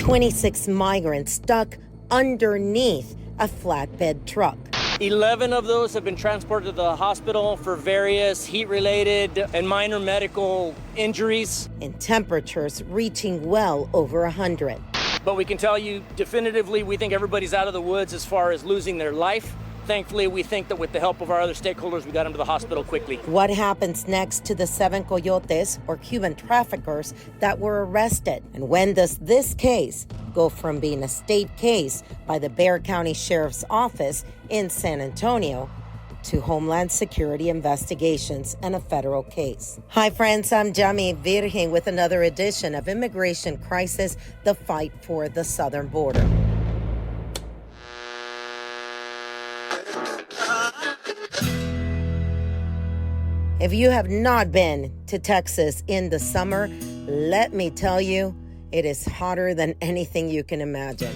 26 migrants stuck underneath a flatbed truck. 11 of those have been transported to the hospital for various heat-related and minor medical injuries. And temperatures reaching well over 100. But we can tell you definitively, we think everybody's out of the woods as far as losing their life. Thankfully, we think that with the help of our other stakeholders, we got them to the hospital quickly. What happens next to the 7 coyotes, or human traffickers, that were arrested? And when does this case go from being a state case by the Bexar County Sheriff's Office in San Antonio to Homeland Security investigations and a federal case? Hi, friends. I'm Jami Virgen with another edition of Immigration Crisis, the fight for the southern border. If you have not been to Texas in the summer, let me tell you, it is hotter than anything you can imagine.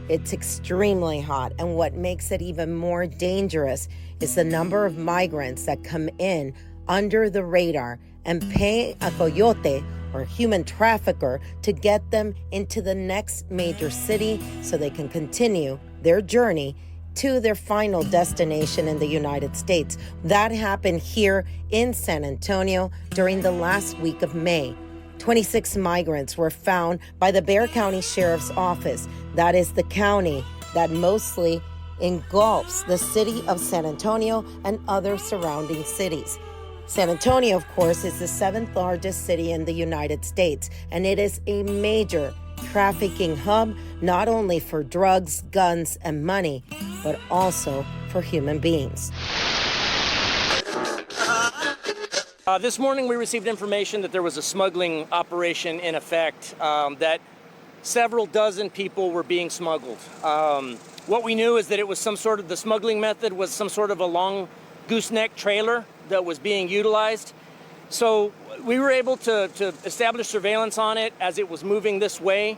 It's extremely hot, and what makes it even more dangerous is the number of migrants that come in under the radar and pay a coyote or human trafficker to get them into the next major city so they can continue their journey to their final destination in the United States. That happened here in San Antonio during the last week of May. 26 migrants were found by the Bexar County Sheriff's Office. That is the county that mostly engulfs the city of San Antonio and other surrounding cities. San Antonio, of course, is the 7th largest city in the United States, and it is a major trafficking hub, not only for drugs, guns, and money, but also for human beings. This morning we received information that there was a smuggling operation in effect, that several dozen people were being smuggled. What we knew is that it was the smuggling method was some sort of a long gooseneck trailer that was being utilized. So we were able to establish surveillance on it as it was moving this way.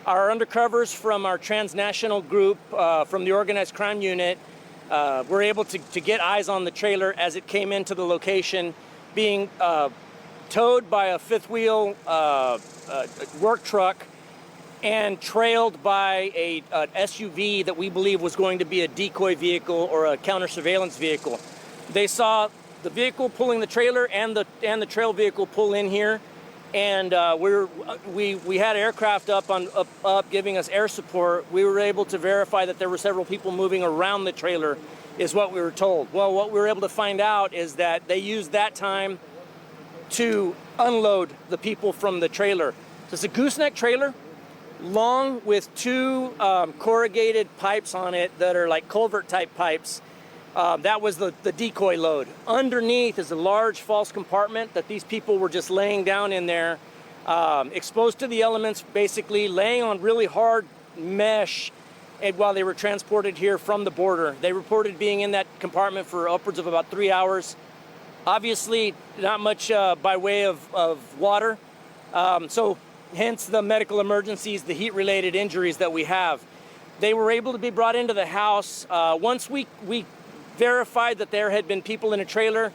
Our undercovers from our transnational group, from the organized crime unit, were able to get eyes on the trailer as it came into the location, being towed by a fifth wheel work truck and trailed by an SUV that we believe was going to be a decoy vehicle or a counter surveillance vehicle. They saw the vehicle pulling the trailer and the trail vehicle pull in here, and we had aircraft up giving us air support. We were able to verify that there were several people moving around the trailer, is what we were told. Well, what we were able to find out is that they used that time to unload the people from the trailer. So it's a gooseneck trailer, long with 2 corrugated pipes on it that are like culvert type pipes. That was the decoy load. Underneath is a large false compartment that these people were just laying down in there, exposed to the elements, basically laying on really hard mesh, and while they were transported here from the border. They reported being in that compartment for upwards of about 3 hours. Obviously, not much by way of water. So hence the medical emergencies, the heat-related injuries that we have. They were able to be brought into the house. Once we verified that there had been people in a trailer,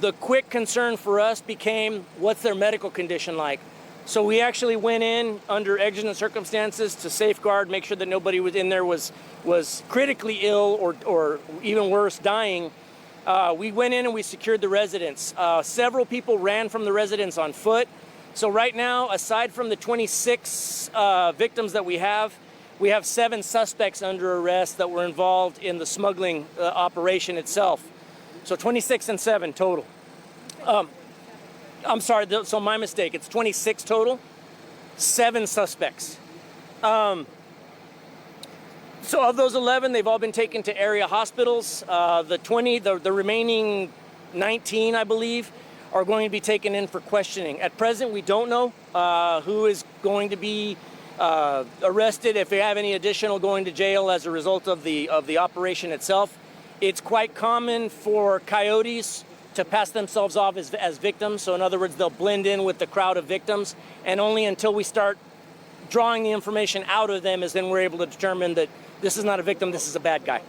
the quick concern for us became, what's their medical condition like? So we actually went in under exigent circumstances to safeguard, make sure that nobody was in there was critically ill or even worse, dying. We went in and we secured the residence. Several people ran from the residence on foot. So right now, aside from the 26 victims that we have 7 suspects under arrest that were involved in the smuggling operation itself. So 26 and 7 total. I'm sorry, so my mistake. It's 26 total, 7 suspects. So of those 11, they've all been taken to area hospitals. The remaining 19, I believe, are going to be taken in for questioning. At present, we don't know who is going to be arrested, if they have any additional going to jail as a result of the operation itself. It's quite common for coyotes to pass themselves off as victims. So in other words, they'll blend in with the crowd of victims, and only until we start drawing the information out of them is then we're able to determine that this is not a victim, this is a bad guy.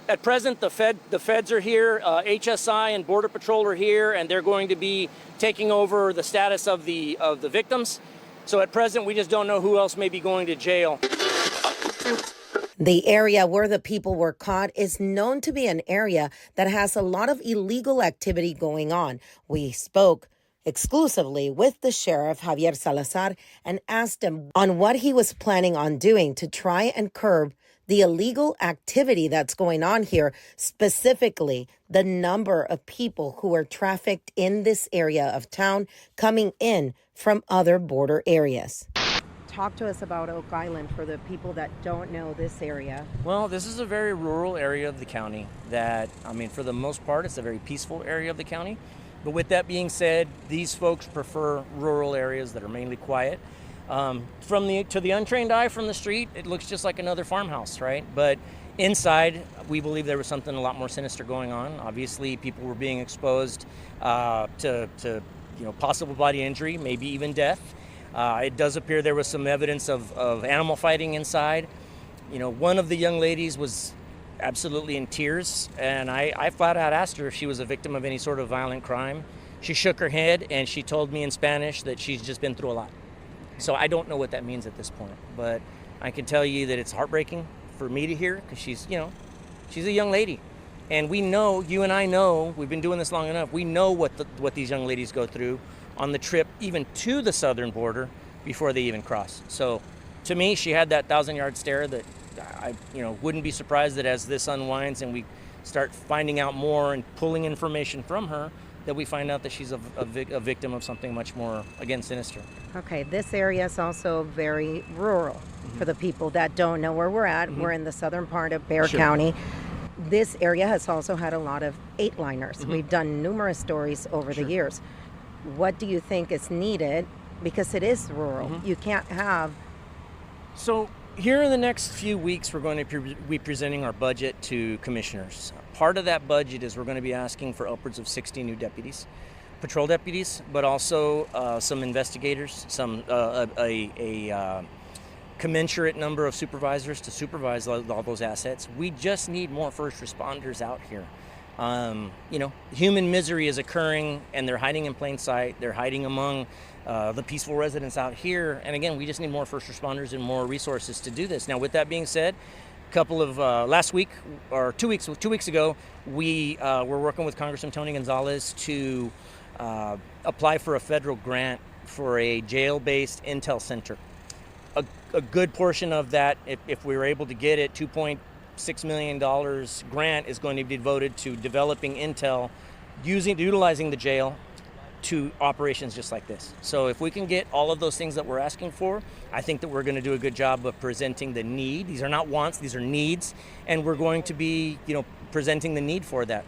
At present, the feds are here, HSI and Border Patrol are here, and they're going to be taking over the status of the victims. So at present, we just don't know who else may be going to jail. The area where the people were caught is known to be an area that has a lot of illegal activity going on. We spoke exclusively with the sheriff, Javier Salazar, and asked him on what he was planning on doing to try and curb the illegal activity that's going on here, specifically the number of people who are trafficked in this area of town coming in from other border areas. Talk to us about Oak Island for the people that don't know this area. Well, this is a very rural area of the county that, for the most part, it's a very peaceful area of the county. But with that being said, these folks prefer rural areas that are mainly quiet. To the untrained eye from the street, it looks just like another farmhouse, right? But inside, we believe there was something a lot more sinister going on. Obviously, people were being exposed to possible body injury, maybe even death. It does appear there was some evidence of animal fighting inside. One of the young ladies was absolutely in tears, and I flat out asked her if she was a victim of any sort of violent crime. She shook her head, and she told me in Spanish that she's just been through a lot. So I don't know what that means at this point, but I can tell you that it's heartbreaking for me to hear, because she's a young lady. And we know, you and I know, we've been doing this long enough, we know what these young ladies go through on the trip even to the southern border before they even cross. So to me, she had that 1,000-yard stare that I wouldn't be surprised that as this unwinds and we start finding out more and pulling information from her, that we find out that she's a victim of something much more, again, sinister. Okay, this area is also very rural for the people that don't know where we're at. We're in the southern part of Bexar County. This area has also had a lot of 8-liners. We've done numerous stories over the years. What do you think is needed? Because it is rural. You can't have... So here in the next few weeks, we're going to be presenting our budget to commissioners. Part of that budget is we're going to be asking for upwards of 60 new deputies, patrol deputies, but also some investigators, a commensurate number of supervisors to supervise all those assets. We just need more first responders out here. Human misery is occurring, and they're hiding in plain sight. They're hiding among the peaceful residents out here. And again, we just need more first responders and more resources to do this. Now, with that being said, last week or 2 weeks ago, we were working with Congressman Tony Gonzalez to apply for a federal grant for a jail-based intel center. A good portion of that, if we were able to get it, $2.6 million grant is going to be devoted to developing intel, utilizing the jail to operations just like this. So if we can get all of those things that we're asking for, I think that we're going to do a good job of presenting the need. These are not wants, these are needs, and we're going to be, presenting the need for that.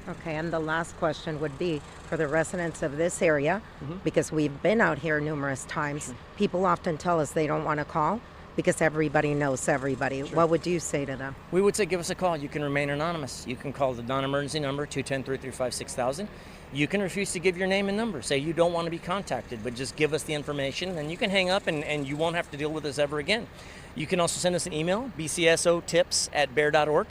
Okay, and the last question would be for the residents of this area, because we've been out here numerous times. People often tell us they don't want to call because everybody knows everybody. What would you say to them? We would say give us a call. You can remain anonymous. You can call the non-emergency number, 210-335-6000. You can refuse to give your name and number. Say you don't want to be contacted, but just give us the information, and you can hang up and you won't have to deal with us ever again. You can also send us an email, bcsotips@bear.org.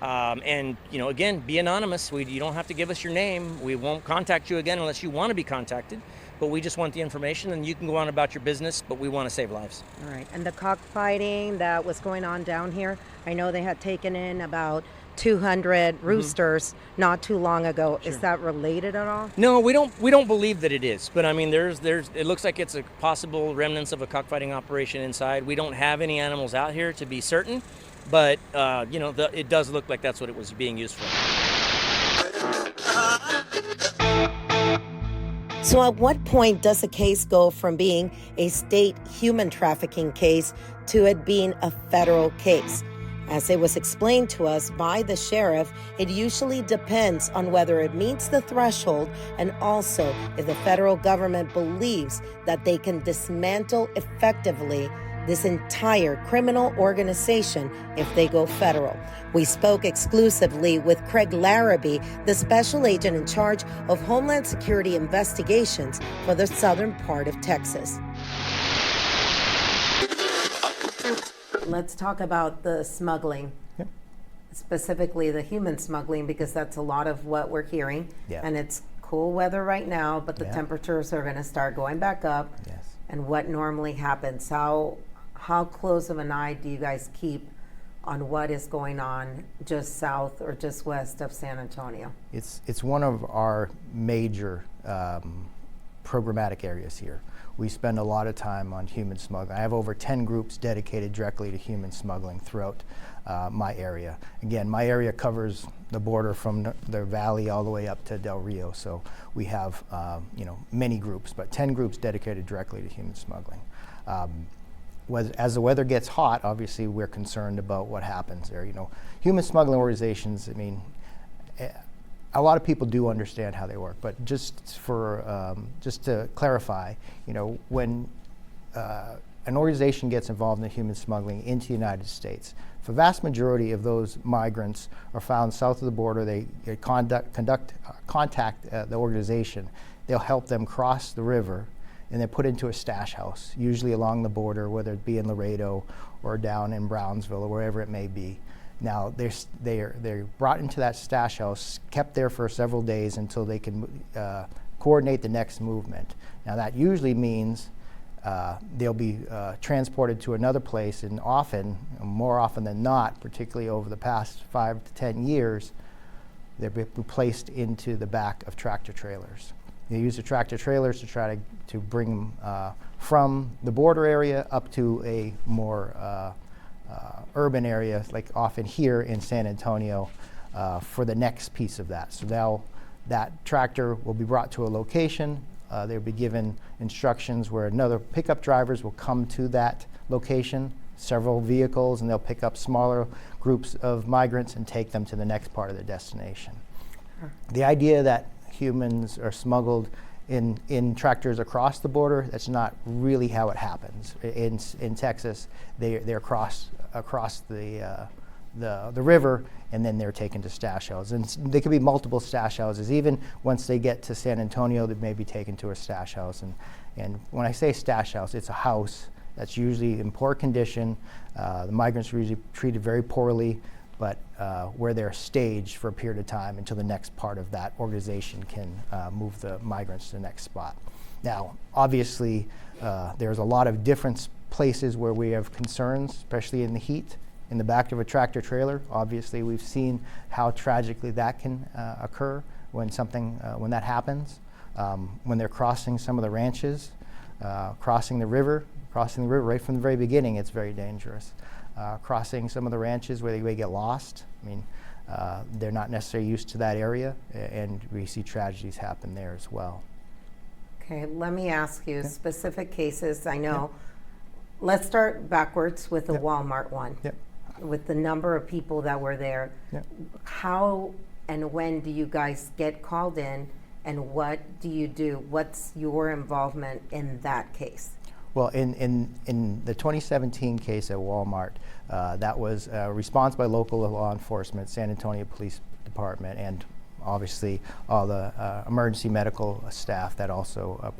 And again, be anonymous. You don't have to give us your name. We won't contact you again unless you want to be contacted, but we just want the information, and you can go on about your business, but we want to save lives. All right. And the cockfighting that was going on down here, I know they had taken in about 200 roosters not too long ago. Is that related at all? No, we don't believe that it is. But there's it looks like it's a possible remnants of a cockfighting operation inside. We don't have any animals out here to be certain, but it does look like that's what it was being used for. So at what point does a case go from being a state human trafficking case to it being a federal case? As it was explained to us by the sheriff, it usually depends on whether it meets the threshold and also if the federal government believes that they can dismantle effectively this entire criminal organization if they go federal. We spoke exclusively with Craig Larrabee, the special agent in charge of Homeland Security investigations for the southern part of Texas. Let's talk about the smuggling, specifically the human smuggling, because that's a lot of what we're hearing. And it's cool weather right now, but the temperatures are going to start going back up. and what normally happens? How close of an eye do you guys keep on what is going on just south or just west of San Antonio? It's one of our major programmatic areas here. We spend a lot of time on human smuggling. I have over 10 groups dedicated directly to human smuggling throughout my area. Again, my area covers the border from the valley all the way up to Del Rio, so we have many groups, but 10 groups dedicated directly to human smuggling. As the weather gets hot, obviously we're concerned about what happens there. Human smuggling organizations, a lot of people do understand how they work, but just to clarify, when an organization gets involved in human smuggling into the United States, the vast majority of those migrants are found south of the border. They contact the organization. They'll help them cross the river, and they're put into a stash house, usually along the border, whether it be in Laredo or down in Brownsville or wherever it may be. Now, they're brought into that stash house, kept there for several days until they can coordinate the next movement. Now, that usually means they'll be transported to another place, and more often than not, particularly over the past 5 to 10 years, they're placed into the back of tractor trailers. They use the tractor trailers to try to bring them from the border area up to a more urban area, like often here in San Antonio, for the next piece of that. So now that tractor will be brought to a location. They'll be given instructions where another pickup drivers will come to that location, several vehicles, and they'll pick up smaller groups of migrants and take them to the next part of the destination. Sure. The idea that humans are smuggled in tractors across the border, that's not really how it happens. In Texas, they're across the river, and then they're taken to stash houses. And they could be multiple stash houses. Even once they get to San Antonio, they may be taken to a stash house. And when I say stash house, it's a house that's usually in poor condition. The migrants are usually treated very poorly, but where they're staged for a period of time until the next part of that organization can move the migrants to the next spot. Now, obviously, there's a lot of different places where we have concerns, especially in the heat. In the back of a tractor trailer, obviously, we've seen how tragically that can occur when that happens. When they're crossing some of the ranches, crossing the river right from the very beginning, it's very dangerous. Crossing some of the ranches where they may get lost. They're not necessarily used to that area, and we see tragedies happen there as well. Okay, let me ask you specific cases. I know. Let's start backwards with the Walmart one. With the number of people that were there. How and when do you guys get called in, and what do you do? What's your involvement in that case? Well, in the 2017 case at Walmart, that was a response by local law enforcement, San Antonio Police Department, and obviously all the emergency medical staff that also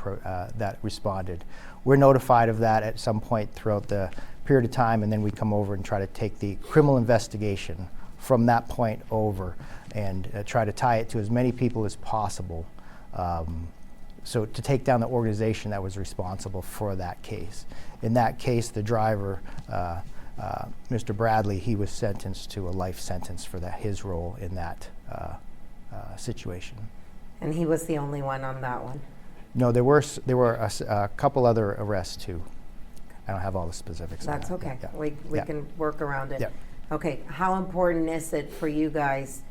that responded. We're notified of that at some point throughout the period of time, and then we come over and try to take the criminal investigation from that point over and try to tie it to as many people as possible. So to take down the organization that was responsible for that case. In that case, the driver, Mr. Bradley, he was sentenced to a life sentence for his role in that situation. And he was the only one on that one? No, there were a couple other arrests too. I don't have all the specifics. That's okay. Yeah. We can work around it. Yeah. Okay, how important is it for you guys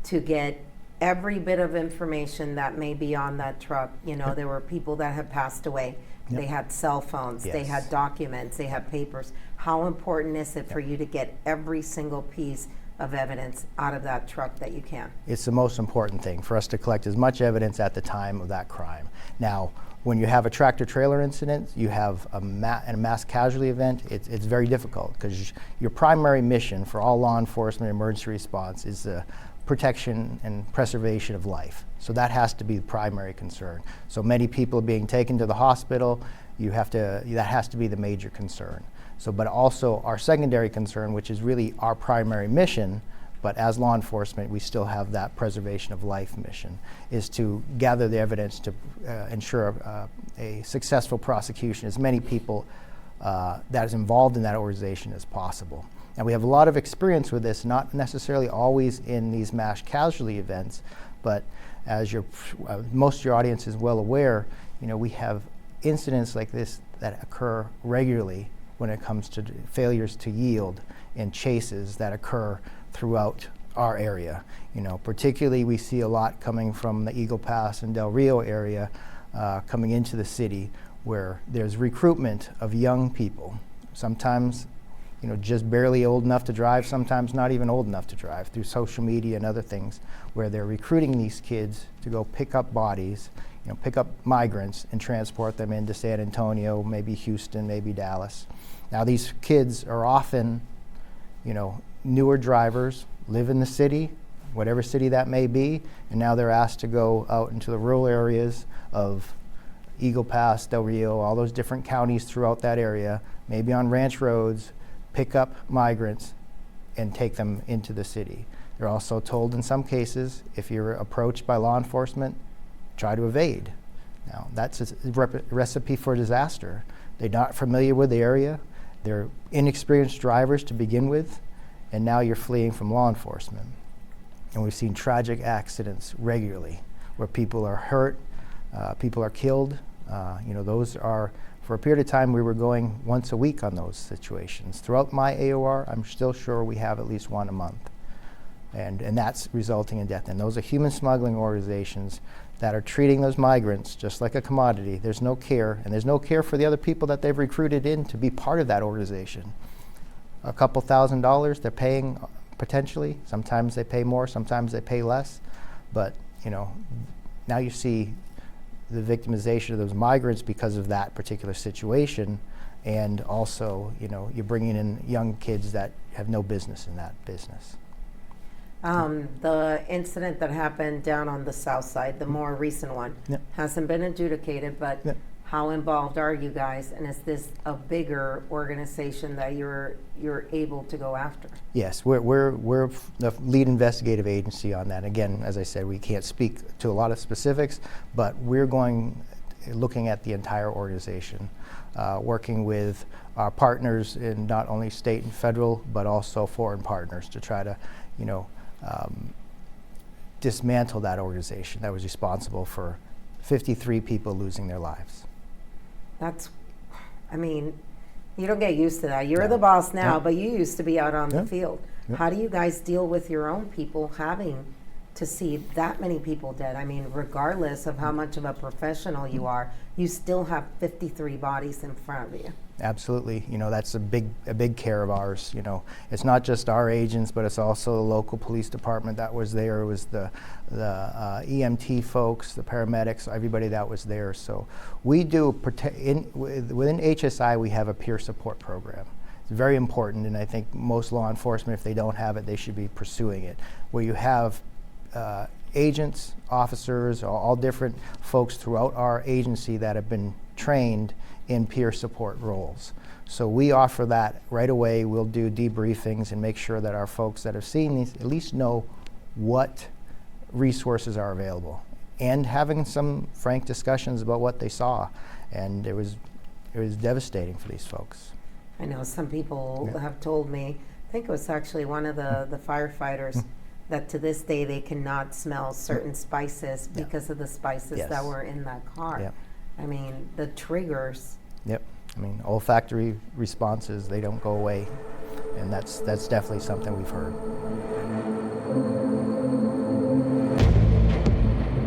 to get every bit of information that may be on that truck? There were people that have passed away. They had cell phones, they had documents, they had papers. How important is it for you to get every single piece of evidence out of that truck that you can? It's the most important thing for us to collect as much evidence at the time of that crime. Now, when you have a tractor trailer incident, you have a mass casualty event, it's very difficult because your primary mission for all law enforcement and emergency response is the protection and preservation of life. So that has to be the primary concern. So many people being taken to the hospital, that has to be the major concern. But also our secondary concern, which is really our primary mission, But as law enforcement, we still have that preservation of life mission, is to gather the evidence to ensure a successful prosecution, as many people that is involved in that organization as possible. And we have a lot of experience with this, not necessarily always in these mass casualty events, but as most of your audience is well aware, we have incidents like this that occur regularly when it comes to failures to yield in chases that occur throughout our area. Particularly we see a lot coming from the Eagle Pass and Del Rio area coming into the city, where there's recruitment of young people, sometimes just barely old enough to drive, sometimes not even old enough to drive, through social media and other things, where they're recruiting these kids to go pick up bodies, pick up migrants and transport them into San Antonio, maybe Houston, maybe Dallas. Now these kids are often, newer drivers, live in the city, whatever city that may be, and now they're asked to go out into the rural areas of Eagle Pass, Del Rio, all those different counties throughout that area, maybe on ranch roads, pick up migrants and take them into the city. They're also told in some cases, if you're approached by law enforcement, try to evade. Now, that's a recipe for disaster. They're not familiar with the area. They're inexperienced drivers to begin with, and now you're fleeing from law enforcement. And we've seen tragic accidents regularly where people are hurt, people are killed. Those are, for a period of time, we were going once a week on those situations. Throughout my AOR, I'm still sure we have at least one a month. And that's resulting in death. And those are human smuggling organizations that are treating those migrants just like a commodity. There's no care, and there's no care for the other people that they've recruited in to be part of that organization. A couple $1,000s they're paying potentially. Sometimes they pay more, sometimes they pay less. But, now you see the victimization of those migrants because of that particular situation, and also, you're bringing in young kids that have no business in that business. The incident that happened down on the south side, the more recent one, hasn't been adjudicated, but how involved are you guys, and is this a bigger organization that you're able to go after? Yes, we're the lead investigative agency on that. Again, as I said, we can't speak to a lot of specifics, but we're looking at the entire organization, working with our partners in not only state and federal, but also foreign partners to try to, dismantle that organization that was responsible for 53 people losing their lives. You don't get used to that. You're the boss now, but you used to be out on the field. How do you guys deal with your own people having to see that many people dead? Regardless of how much of a professional you are, you still have 53 bodies in front of you. Absolutely. That's a big care of ours. It's not just our agents, but it's also the local police department that was there. It was the EMT folks, the paramedics, everybody that was there. So we do, within HSI, we have a peer support program. It's very important, and I think most law enforcement, if they don't have it, they should be pursuing it, where you have agents, officers, all different folks throughout our agency that have been trained in peer support roles. So we offer that right away. We'll do debriefings and make sure that our folks that have seen these at least know what resources are available, and having some frank discussions about what they saw. And it was devastating for these folks. I know some people have told me, I think it was actually one of the firefighters, that to this day they cannot smell certain spices because of the spices that were in that car. The triggers. Olfactory responses, they don't go away, and that's definitely something we've heard.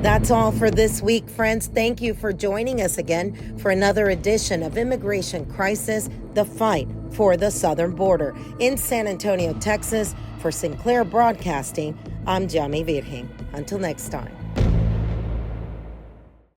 That's all for this week, friends. Thank you for joining us again for another edition of Immigration Crisis, the fight for the southern border. In San Antonio, Texas, for Sinclair Broadcasting, I'm Jami Virgen. Until next time.